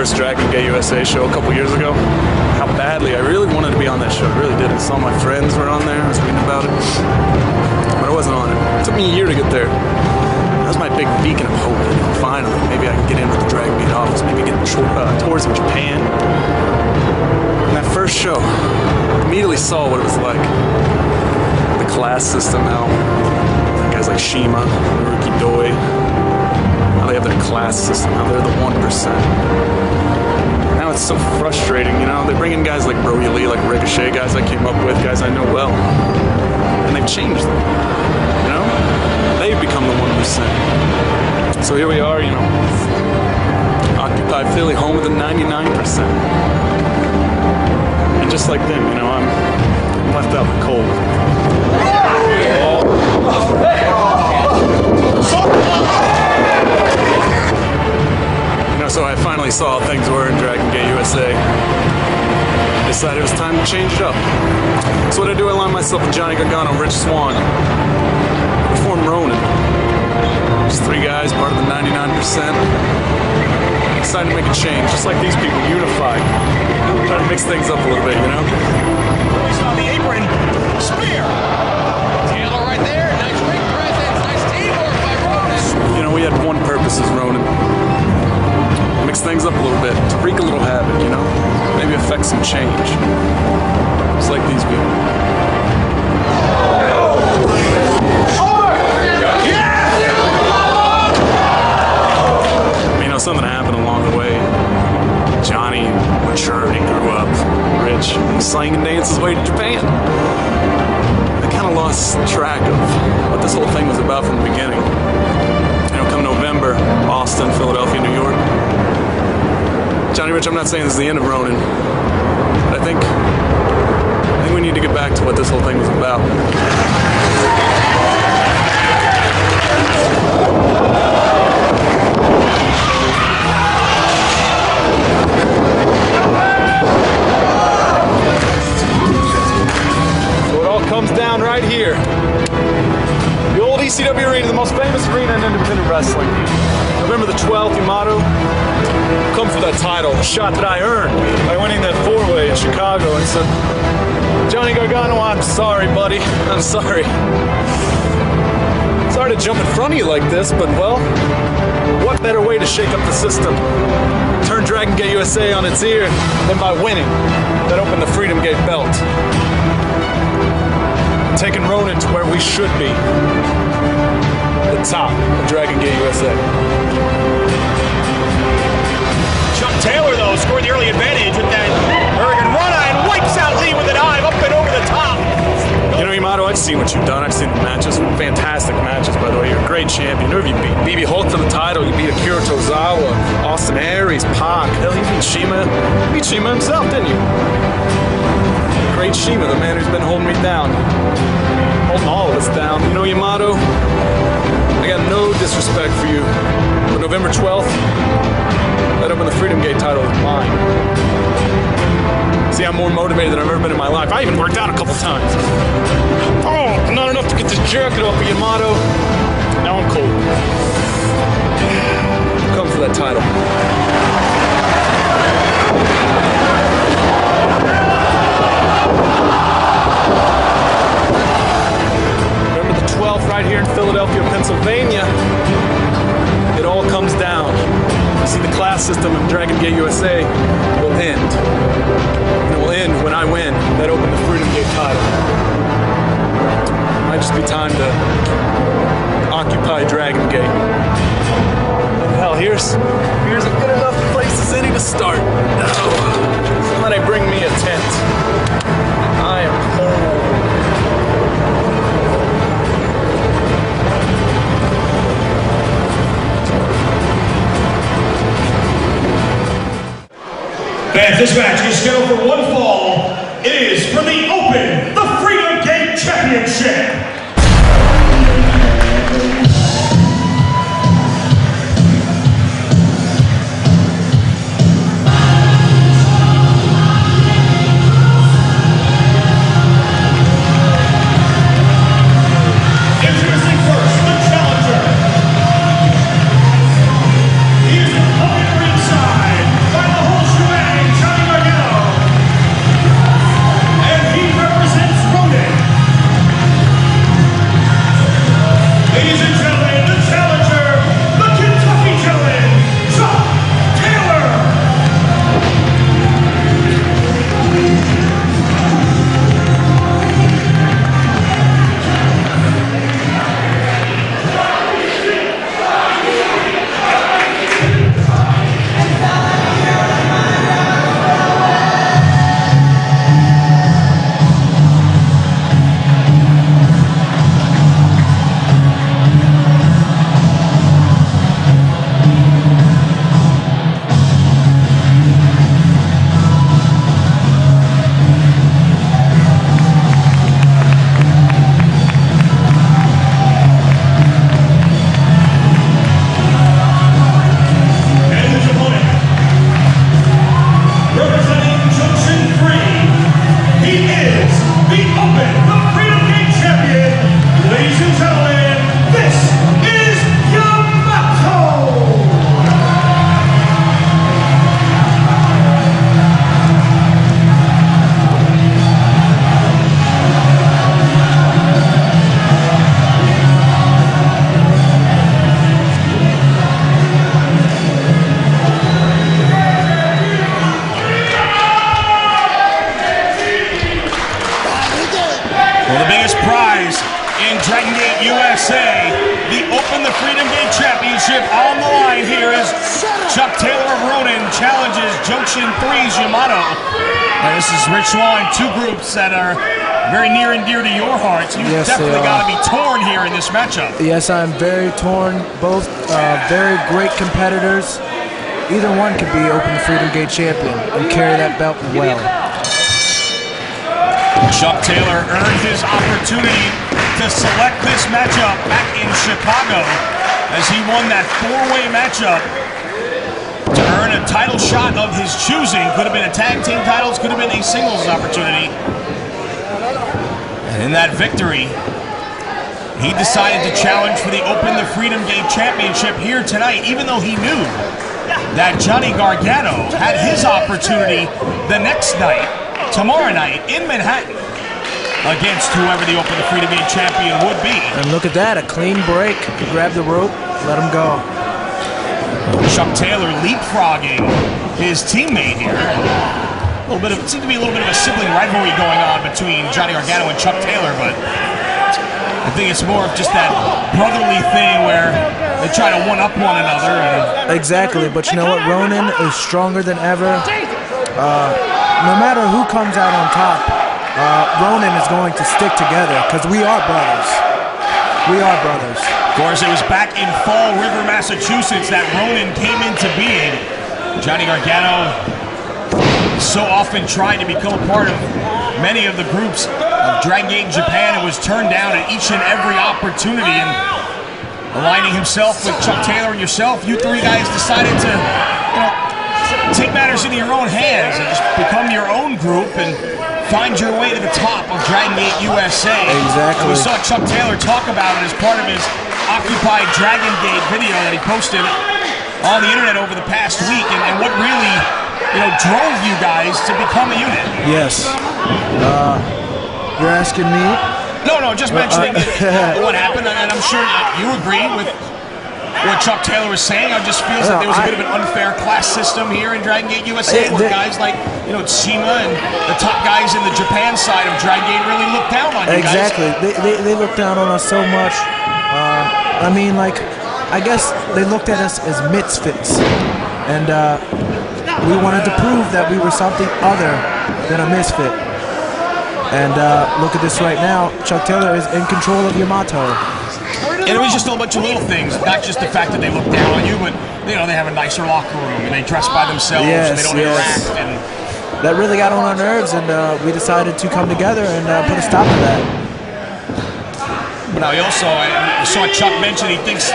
first Dragon Gate USA show a couple years ago, how badly I really wanted to be on that show. I really did. Some of my friends were on there. I was reading about it, but I wasn't on it. It took me a year to get there. That was my big beacon of hope. Finally, maybe I can get in with the Dragon Gate office. Maybe get tours in Japan. And that first show, I immediately saw what it was like. The class system, how guys like Shima, Ruki Doi, how they have their class system, how they're the 1%. Now it's so frustrating, you know. They bring in guys like Brody Lee, like Ricochet, guys I came up with, guys I know well, and they've changed them, you know. They've become the 1%. So here we are, you know, Occupy Philly, home of the 99%. And just like them, you know, I'm left out in the cold. So I finally saw how things were in Dragon Gate USA. I decided it was time to change it up. So what I do, I line myself with Johnny Gargano, Rich Swann. We formed Ronin. Just 3 guys, part of the 99%. Decided to make a change, just like these people, unified. Try to mix things up a little bit, you know? He's on the apron. Spear! Taylor right there. Nice ring presence. Nice teamwork by Ronin. You know, we had one purpose as Ronin. Mix things up a little bit, to wreak a little havoc, you know? Maybe affect some change. Just like these people. You know, something happened along the way. Johnny matured, he grew up. Rich, he sang and danced his way to Japan. I kind of lost track of what this whole thing was about from the beginning. You know, come November, Boston, Philadelphia, New York. Johnny Rich, I'm not saying this is the end of Ronin, but I think we need to get back to what this whole thing was about. So it all comes down right here. The old ECW arena, the most famous arena in independent wrestling. November the 12th, YAMATO. Come for that title, a shot that I earned by winning that 4-way in Chicago. And said, Johnny Gargano, I'm sorry, buddy. I'm sorry. Sorry to jump in front of you like this, but well, what better way to shake up the system? Turn Dragon Gate USA on its ear than by winning that opened the Freedom Gate belt. Taking Ronin to where we should be. The top of Dragon Gate USA. Chuck Taylor, though, scored the early advantage with that Hurricane Rana and wipes out Lee with a dive up and over the top. You know, YAMATO, I've seen what you've done. I've seen the matches. Fantastic matches, by the way. You're a great champion. You beat BB Hulk for the title. You beat Akira Tozawa, Austin Aries, Pac. Hell, you beat Shima. You beat Shima himself, didn't you? Great Shima, the man who's been holding me down. Holding all of us down. You know, YAMATO, I got no disrespect for you. But November 12th, that opened the Freedom Gate title with mine. See, I'm more motivated than I've ever been in my life. I even worked out a couple times. Oh, not enough to get this jacket off of YAMATO. Now I'm cold. Come for that title. November the 12th, right here in Philadelphia, Pennsylvania. It all comes down. You see, the class system of Dragon Gate USA will end. And it will end when I win that opened the Freedom Gate title. It might just be time to occupy Dragon Gate. Hell, here's a good enough place as any to start. No. Somebody bring me a tent. I am cold. Fans, this match is scheduled for one fall. It is for the Open, the Freedom Gate Championship. He is coming ringside by the Freedom Gate Championship on the line here as Chuck Taylor of Ronin challenges Junction 3's Yamato. And this is Rich Swan, two groups that are very near and dear to your hearts. You definitely got to be torn here in this matchup. Yes, I'm very torn. Both very great competitors. Either one could be Open Freedom Gate champion and carry that belt well. Chuck Taylor earned his opportunity to select this matchup back in Chicago as he won that four-way matchup to earn a title shot of his choosing. Could have been a tag team titles, could have been a singles opportunity. And in that victory, he decided to challenge for the Open the Freedom Gate Championship here tonight, even though he knew that Johnny Gargano had his opportunity the next night, tomorrow night, in Manhattan, against whoever the Open the Freedom Gate champion would be. And look at that, a clean break. Grab the rope, let him go. Chuck Taylor leapfrogging his teammate here. It seemed to be a little bit of a sibling rivalry going on between Johnny Gargano and Chuck Taylor, but I think it's more of just that brotherly thing where they try to one-up one another. Exactly, but you know what? Ronin is stronger than ever. No matter who comes out on top, Ronin is going to stick together because we are brothers. We are brothers. Of course, it was back in Fall River, Massachusetts that Ronin came into being. Johnny Gargano so often tried to become a part of many of the groups of Dragon Gate in Japan and was turned down at each and every opportunity. And aligning himself with Chuck Taylor and yourself, you three guys decided to, take matters into your own hands and just become your own group and find your way to the top of Dragon Gate USA. Exactly. And we saw Chuck Taylor talk about it as part of his Occupied Dragon Gate video that he posted on the internet over the past week, and what really, drove you guys to become a unit. Yes. You're asking me? No, just mentioning what happened, and I'm sure you agree with what Chuck Taylor was saying. I just feels that there was a bit of an unfair class system here in Dragon Gate USA, where guys like Chima and the top guys in the Japan side of Dragon Gate really looked down on you guys. Exactly. They looked down on us so much. I guess they looked at us as misfits, and we wanted to prove that we were something other than a misfit. And look at this right now. Chuck Taylor is in control of Yamato. And it was just a bunch of little things, not just the fact that they look down on you, but they have a nicer locker room and they dress by themselves and they don't interact. And that really got on our nerves, and we decided to come together and put a stop to that. But now I saw Chuck mention he thinks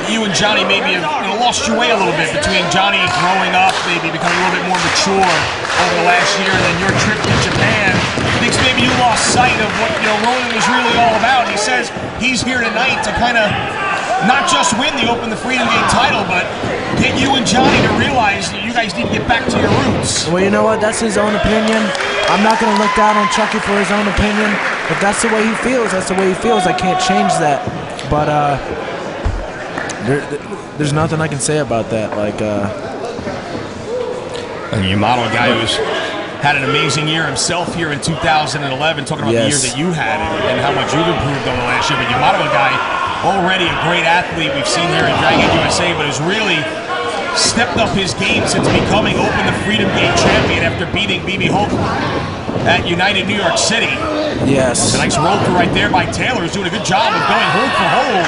you and Johnny maybe have lost your way a little bit between Johnny growing up, maybe becoming a little bit more mature over the last year, and then your trip to Japan. He thinks maybe you lost sight of what Ronin was really all about. He says he's here tonight to kind of not just win the Open the Freedom Gate title, but get you and Johnny to realize that you guys need to get back to your roots. Well, you know what? That's his own opinion. I'm not going to look down on Chucky for his own opinion. If that's the way he feels, that's the way he feels. I can't change that. But there's nothing I can say about that. And Yamato, a guy who's had an amazing year himself here in 2011, talking about the year that you had and how much you've improved over the last year. But Yamato, a guy already a great athlete we've seen here in Dragon Gate USA, but has really stepped up his game since becoming Open the Freedom Gate champion after beating BB Hulk at United New York City. Yes. It's a nice roll through right there by Taylor, who's doing a good job of going hold for hold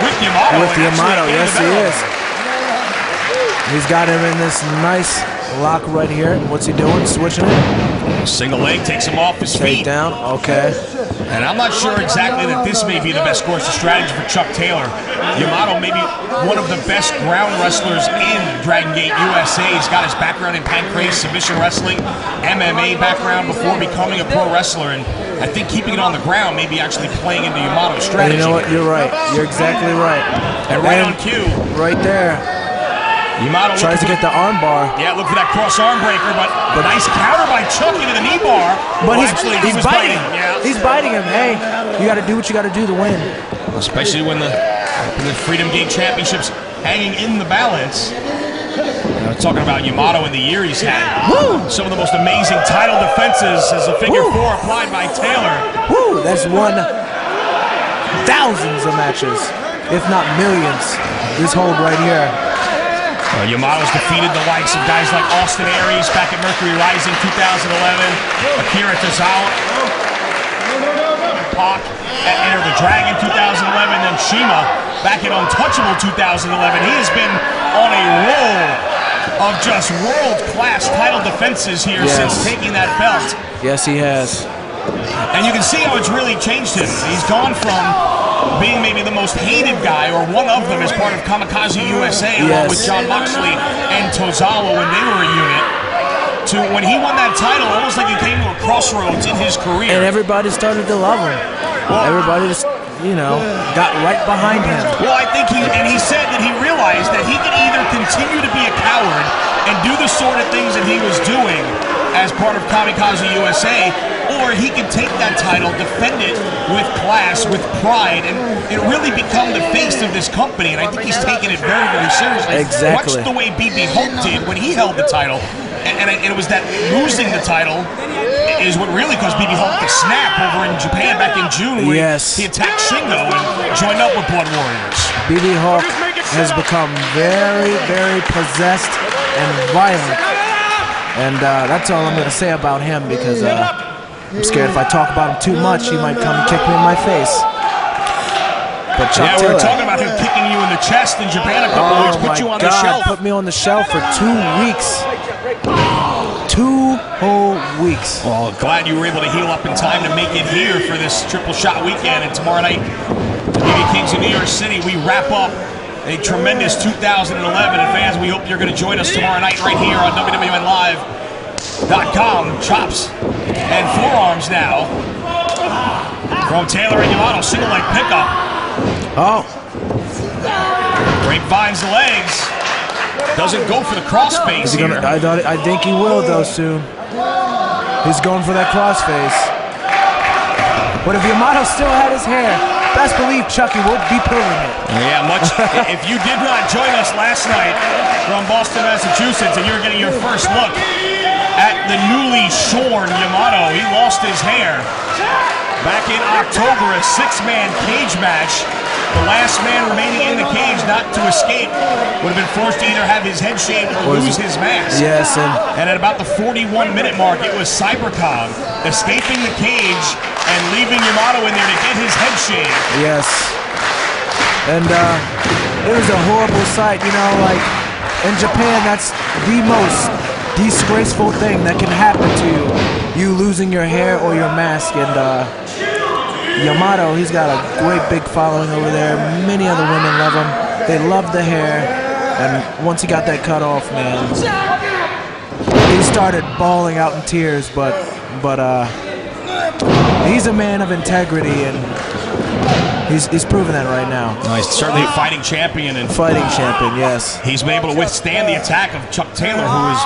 with Yamato. With Yamato, yes he is. He's got him in this nice lock right here. What's he doing? Switching it? Single leg takes him off his feet. Takedown, okay. And I'm not sure exactly that this may be the best course of strategy for Chuck Taylor. Yamato may be one of the best ground wrestlers in Dragon Gate USA. He's got his background in pancrase, submission wrestling, MMA background before becoming a pro wrestler. And I think keeping it on the ground may be actually playing into Yamato's strategy. And you know what? You're right. You're exactly right. And right on cue. Right there. Yamato tries to get the arm bar. Yeah, look for that cross arm breaker, but nice counter by Chuck into the knee bar. But he's biting. Yeah. He's biting him. Hey, you got to do what you got to do to win. Especially when the Freedom Gate Championship's hanging in the balance. Talking about Yamato in the year he's had. Woo! Some of the most amazing title defenses as a figure four applied by Taylor. Woo! That's won thousands of matches. if not millions. This hold right here. Yamato's defeated the likes of guys like Austin Aries back at Mercury Rising 2011, Akira Tozawa, Pac at Enter the Dragon 2011, then Shima back in Untouchable 2011. He has been on a roll of just world-class title defenses here since taking that belt. Yes, he has. And you can see how it's really changed him. He's gone from being maybe the most hated guy, or one of them as part of Kamikaze USA, along with John Moxley and Tozawa when they were a unit, to when he won that title, almost like he came to a crossroads in his career. And everybody started to love him. Everybody just, you know, got right behind him. Well, I think he said that he realized that he could either continue to be a coward and do the sort of things that he was doing as part of Kamikaze USA, or he can take that title, defend it with class, with pride, and it really become the face of this company. And I think he's taking it very, very seriously. Exactly. Much the way BB Hulk did when he held the title. And it was that losing the title is what really caused BB Hulk to snap over in Japan back in June when he attacked Shingo and joined up with Blood Warriors. BB Hulk has become very, very possessed and violent. And that's all I'm going to say about him, because I'm scared if I talk about him too much, he might come and kick me in my face. But Chuck we were talking about him kicking you in the chest in Japan a couple weeks, put you on the shelf. Put me on the shelf for 2 weeks. 2 whole weeks. Well, glad you were able to heal up in time to make it here for this triple shot weekend. And tomorrow night, the BB Kings in New York City, we wrap up a tremendous 2011. And fans, we hope you're going to join us tomorrow night right here on WWNLive.com. Chops and forearms now from Taylor and Yamato. Single leg pickup. Oh. Grapevines the legs. Doesn't go for the crossface here. I think he will, though, soon. He's going for that crossface. But if Yamato still had his hair, best believe Chucky would be pulling it. Yeah, much. If you did not join us last night from Boston, Massachusetts, and you're getting your first look at the newly shorn Yamato, he lost his hair back in October, a 6-man cage match. The last man remaining in the cage not to escape would have been forced to either have his head shaved or lose his mask. Yes, and at about the 41-minute mark, it was Cybercom escaping the cage and leaving Yamato in there to get his head shaved. Yes. And it was a horrible sight, you know, like in Japan, that's the most disgraceful thing that can happen to you losing your hair or your mask. And Yamato, he's got a great big following over there. Many other women love him. They love the hair. And once he got that cut off, man, he started bawling out in tears. But he's a man of integrity, and he's proven that right now. He's certainly a fighting champion. Fighting champion, yes. He's been able to withstand the attack of Chuck Taylor, who has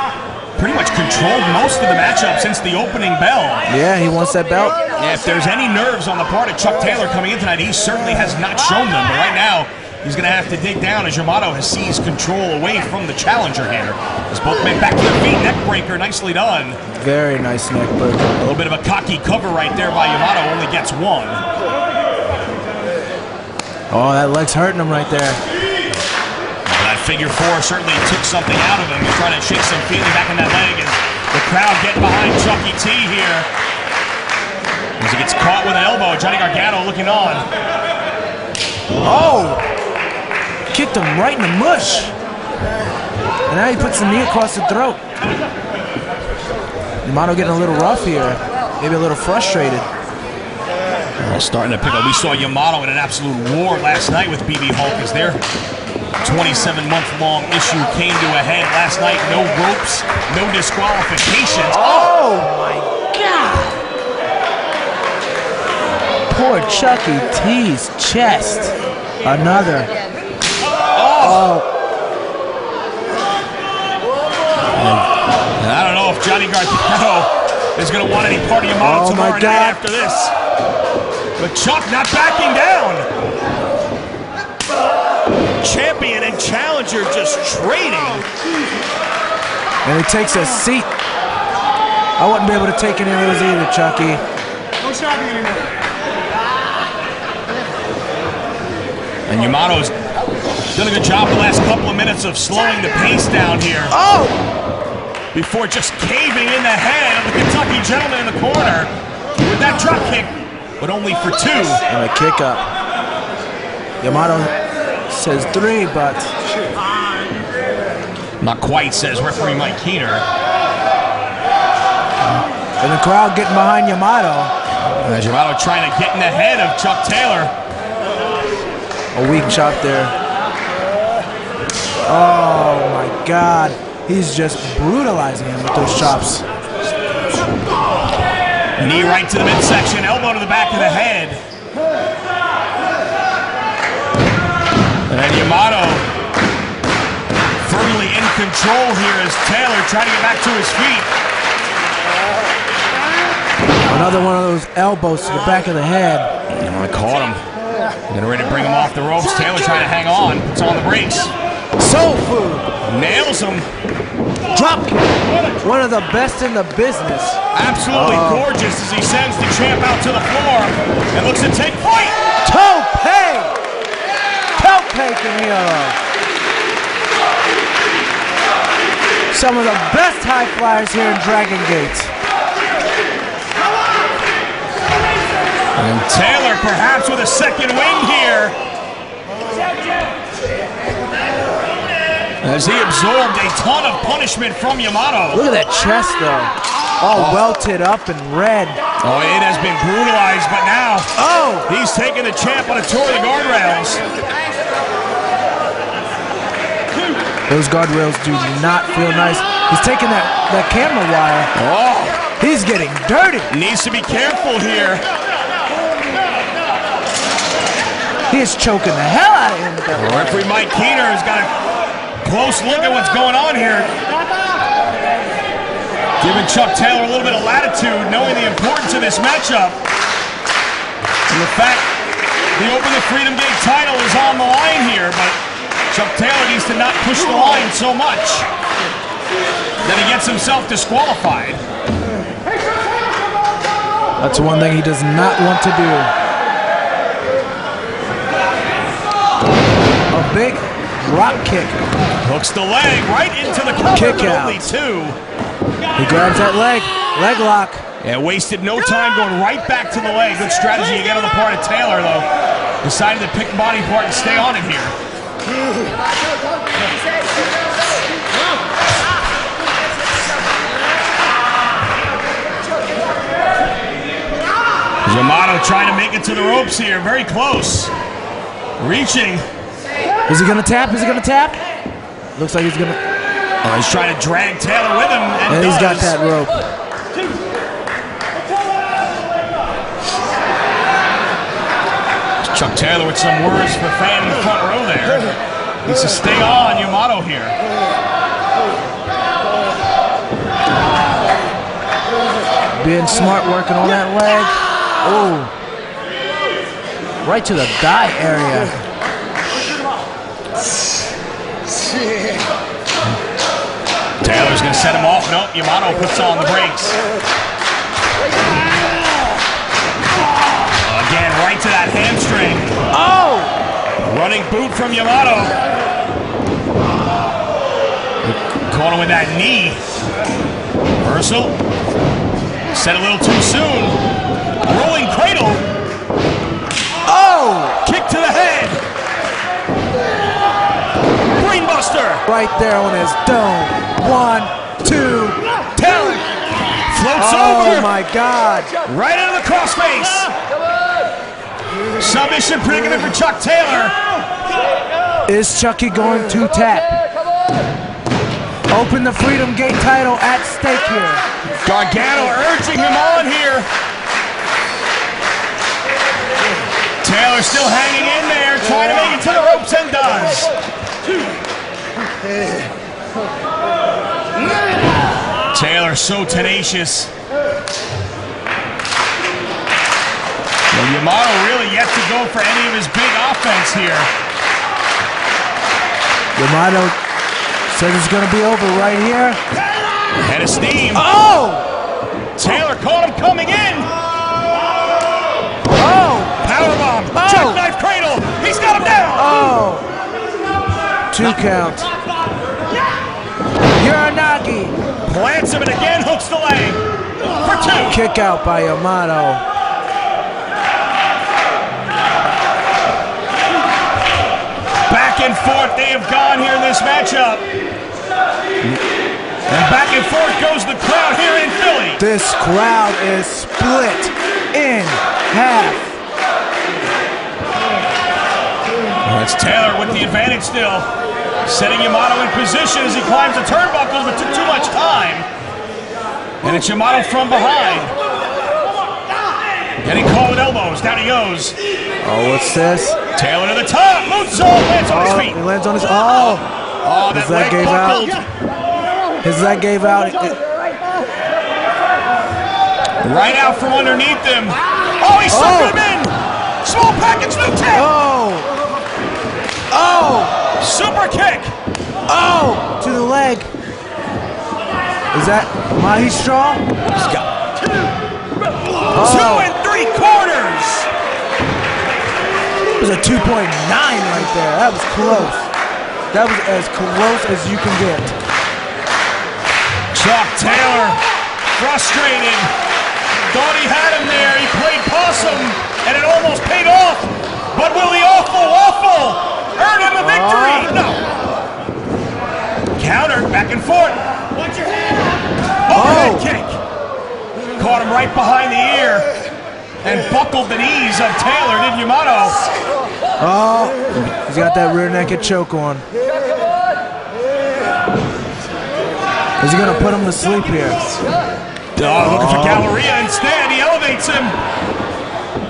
pretty much controlled most of the matchup since the opening bell. Yeah, he wants that belt. Yeah, if there's any nerves on the part of Chuck Taylor coming in tonight, he certainly has not shown them. But right now, he's going to have to dig down as Yamato has seized control away from the challenger here. As both men back to their feet, neck breaker, nicely done. Very nice neck breaker. A little bit of a cocky cover right there by Yamato, only gets one. Oh, that leg's hurting him right there. That figure four certainly took something out of him. He's trying to shake some feeling back in that leg, and the crowd getting behind Chucky T here. As he gets caught with an elbow, Johnny Gargano looking on. Oh! Kicked him right in the mush. And now he puts the knee across the throat. Yamato getting a little rough here. Maybe a little frustrated. Starting to pick up. We saw Yamato in an absolute war last night with BB Hulk as their 27-month-long issue came to a head last night. No ropes, no disqualifications. Oh my God! Poor Chucky T's chest. Another. Oh. And I don't know if Johnny Gargano is going to want any part of Yamato tomorrow night after this. But Chuck not backing down. Champion and challenger just trading. And he takes a seat. I wouldn't be able to take any of those either, Chucky. And And Yamato's done a good job the last couple of minutes of slowing the pace down here. Oh! Before just caving in the head of the Kentucky gentleman in the corner with that drop kick, but only for 2. And a kick up. Yamato says 3, but not quite, says referee Mike Keener. and the crowd getting behind Yamato. And Yamato trying to get in the head of Chuck Taylor. A weak chop there. Oh my God. He's just brutalizing him with those chops. Knee right to the midsection, elbow to the back of the head. And Yamato firmly in control here as Taylor trying to get back to his feet. Another one of those elbows to the back of the head. I caught him. Getting ready to bring him off the ropes. Taylor trying to hang on. Puts on the brakes. Soul food. Nails him. Drop kick. One of the best in the business. Absolutely gorgeous as he sends the champ out to the floor and looks to take flight. Tope! Tope Camilo. Some of the best high flyers here in Dragon Gate. And Taylor perhaps with a second wind here. As he absorbed a ton of punishment from Yamato. Look at that chest though. All welted up and red. Oh, it has been brutalized, but now he's taking the champ on a tour of the guardrails. Those guardrails do not feel nice. He's taking that camera wire. Oh, He's getting dirty. needs to be careful here. He is choking the hell out of him with that wire. Referee Mike Keener has got a close look at what's going on here. Giving Chuck Taylor a little bit of latitude, knowing the importance of this matchup. And the fact the Open the Freedom Gate title is on the line here, but Chuck Taylor needs to not push the line so much that he gets himself disqualified. That's one thing he does not want to do. A big drop kick. Hooks the leg right into the cover, Kick but out. only 2. He grabs that leg lock. Yeah, wasted no time going right back to the leg. Good strategy again on the part of Taylor, though. Decided to pick body part and stay on it here. Yamato trying to make it to the ropes here. Very close. Reaching. Is he gonna tap? Looks like he's gonna. Oh, he's trying to drag Taylor with him, and He's got does. that rope. Chuck Taylor with some words for fan in the front row there. Needs to stay on Yamato here. Being smart, working on that leg. Oh, right to the thigh area. Taylor's gonna set him off. Nope, Yamato puts on the brakes. Again, right to that hamstring. Oh! Running boot from Yamato. Caught him with that knee. Reversal. Set a little too soon. Rolling cradle. Oh! Kick to the head. Brainbuster. Right there on his dome. 1, 2, Taylor floats oh over. my God! Right into the crossface. Submission predicament for Chuck Taylor. Is Chucky going to tap? Open the Freedom Gate title at stake here. Gargano urging him on here. Taylor still hanging in there, trying to make it to the ropes and does. Taylor so tenacious. Well, Yamato really yet to go for any of his big offense here. Yamato said it's going to be over right here. Head of steam. Oh! Taylor caught him coming in. Oh! Powerbomb. Oh! Jackknife cradle. He's got him down. Oh! 2 count. Uranagi. Plants him and again hooks the leg for 2. Kick out by YAMATO. Back and forth they have gone here in this matchup. And back and forth goes the crowd here in Philly. This crowd is split in half. That's Taylor with the advantage still. Setting YAMATO in position as he climbs the turnbuckles, but took too much time. And it's YAMATO from behind. Getting caught with elbows. Down he goes. Oh, what's this? Taylor to the top. Moonsault. Lands on his feet. He lands on his... Oh! Oh, that leg gave buckled. His leg gave out. Right out from underneath him. Oh, he suckered him in. Small package, no tap. Oh! Oh! Super kick. Oh! To the leg. Is that Mahi Straw? He's got 2 Oh. 3/4. It was a 2.9 right there. That was close. That was as close as you can get. Chuck Taylor, frustrated. Thought he had him there. He played possum, and it almost paid off. But will the awful waffle earn him a victory? No. Counter, back and forth. Watch your head. Overhead kick. Caught him right behind the ear and buckled the knees of Taylor, did YAMATO. Oh, he's got that rear naked choke on. Is he gonna put him to sleep here? Oh, looking for Galleria instead. He elevates him.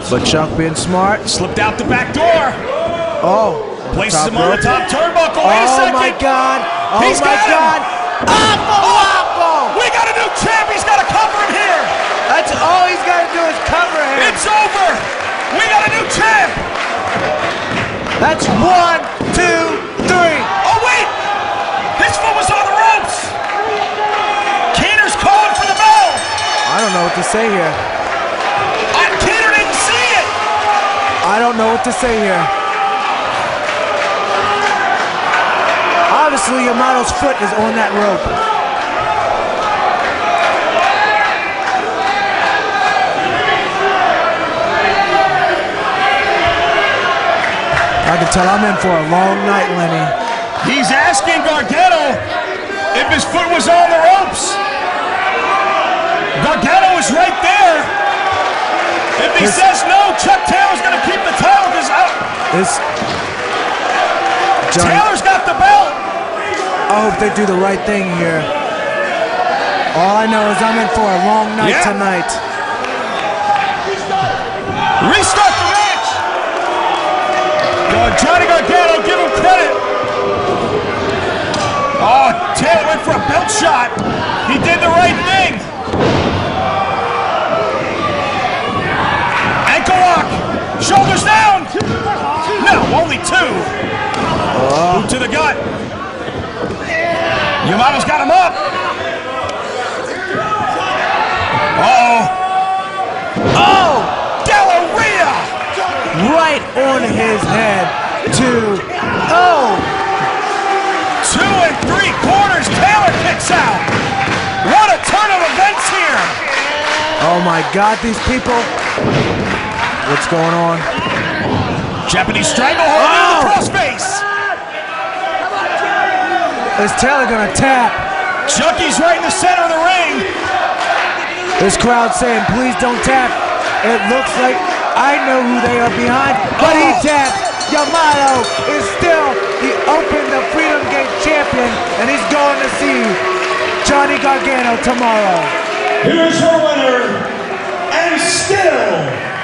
But Chuck being smart. Slipped out the back door. Oh. Places him on the top turnbuckle. Wait a second. Oh my God. Oh He's my got God. Awful. We got a new champ. He's got to cover him here. That's all he's got to do is cover him. It's over. We got a new champ. That's 1, 2, 3. Oh, wait. His foot was on the ropes. Keener's calling for the bell. I don't know what to say here. Keener didn't see it. I don't know what to say here. Obviously, YAMATO's foot is on that rope. I can tell I'm in for a long night, Lenny. He's asking Gargano if his foot was on the ropes. Gargano is right there. If he says no, Chuck Taylor's going to keep the title because Taylor's got the belt. I hope they do the right thing here. All I know is I'm in for a long night tonight. Restart the match. Johnny Gargano, give him credit. Oh, Taylor went for a belt shot. He did the right thing. Ankle lock. Shoulders down. No, only 2. Boot to the gut. YAMATO's got him up. Uh-oh. Oh! Galleria! Right on his head. 2. Oh! 2 3/4. Taylor kicks out. What a turn of events here. Oh my God, these people. What's going on? Japanese stranglehold into the crossface. Is Taylor gonna tap? Chucky's right in the center of the ring. This crowd saying, please don't tap. It looks like I know who they are behind, but he tapped. YAMATO is still the Open the Freedom Gate champion, and he's going to see Johnny Gargano tomorrow. Here's your winner, and still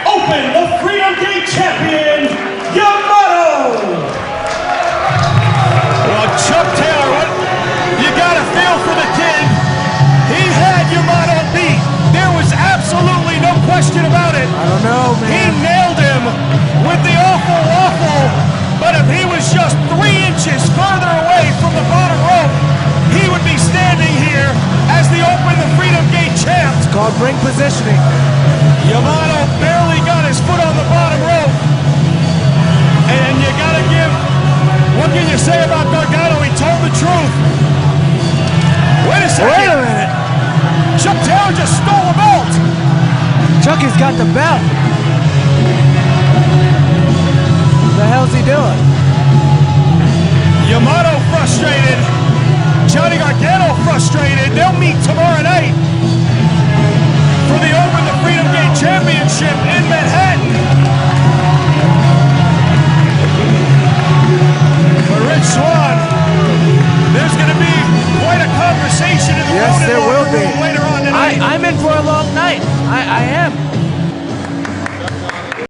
Open the Freedom Gate champion, YAMATO. Well, Chuck Taylor, you got to feel for the kid. He had YAMATO beat. There was absolutely no question about it. I don't know, man. He nailed him with the awful waffle, but if he was just 3 inches further away from the bottom rope, he would be standing here as the Open the Freedom Gate champ. It's called ring positioning. YAMATO barely got his foot on the bottom rope, and you gotta give What can you say about Gargano? He told the truth. Wait a second. Wait a minute. Chuck Taylor just stole a belt. Chucky's got the belt. What the hell's he doing? Yamato frustrated. Johnny Gargano frustrated. They'll meet tomorrow night for the Open the Freedom Gate Championship in Manhattan. But Rich Swann, there's going to be quite a conversation in the Yes, Ronin there